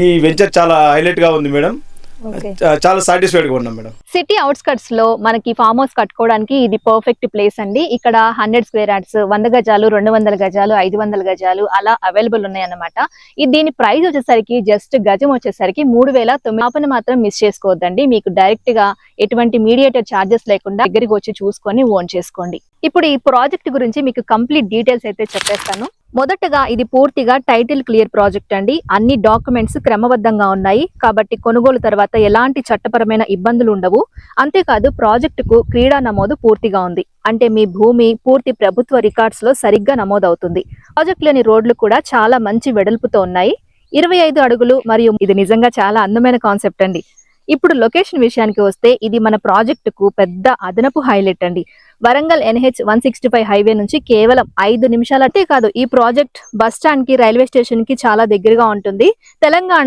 ఈ వెంచర్ చాలా హైలైట్ గా ఉంది మేడం. చాలా సాటిస్ఫైడ్ గా ఉన్నాం మేడం. సిటీ అవుట్స్కట్స్ లో మనకి ఫామ్ హౌస్ కట్టుకోవడానికి ఇది పర్ఫెక్ట్ ప్లేస్ అండి. ఇక్కడ 100 స్క్వేర్ యార్డ్స్, 100 గజాలు, 200 గజాలు, 500 గజాలు అలా అవైలబుల్ ఉన్నాయి అన్నమాట. దీని ప్రైస్ వచ్చేసరికి జస్ట్ గజం వచ్చేసరికి 3,900 మాత్రం మిస్ చేసుకోవద్దండి. మీకు డైరెక్ట్ గా ఎటువంటి మీడియేటర్ ఛార్జెస్ లేకుండా దగ్గరికి వచ్చి చూసుకొని ఓన్ చేసుకోండి. ఇప్పుడు ఈ ప్రాజెక్ట్ గురించి మీకు కంప్లీట్ డీటెయిల్స్ అయితే చెప్పేస్తాను. మొదటగా ఇది పూర్తిగా టైటిల్ క్లియర్ ప్రాజెక్ట్ అండి. అన్ని డాక్యుమెంట్స్ క్రమబద్ధంగా ఉన్నాయి కాబట్టి కొనుగోలు తర్వాత ఎలాంటి చట్టపరమైన ఇబ్బందులు ఉండవు. అంతేకాదు ప్రాజెక్టుకు క్రీడా నమోదు పూర్తిగా ఉంది. అంటే మీ భూమి పూర్తి ప్రభుత్వ రికార్డ్స్ లో సరిగ్గా నమోదవుతుంది. ప్రాజెక్టులోని రోడ్లు కూడా చాలా మంచి వెడల్పుతో ఉన్నాయి. 25 అడుగులు మరియు ఇది నిజంగా చాలా అందమైన కాన్సెప్ట్ అండి. ఇప్పుడు లొకేషన్ విషయానికి వస్తే ఇది మన ప్రాజెక్టుకు పెద్ద అదనపు హైలైట్ అండి. వరంగల్ NH 165 హైవే నుంచి కేవలం 5 నిమిషాలంటే కాదు ఈ ప్రాజెక్ట్ బస్ స్టాండ్ కి, రైల్వే స్టేషన్ కి చాలా దగ్గరగా ఉంటుంది. తెలంగాణ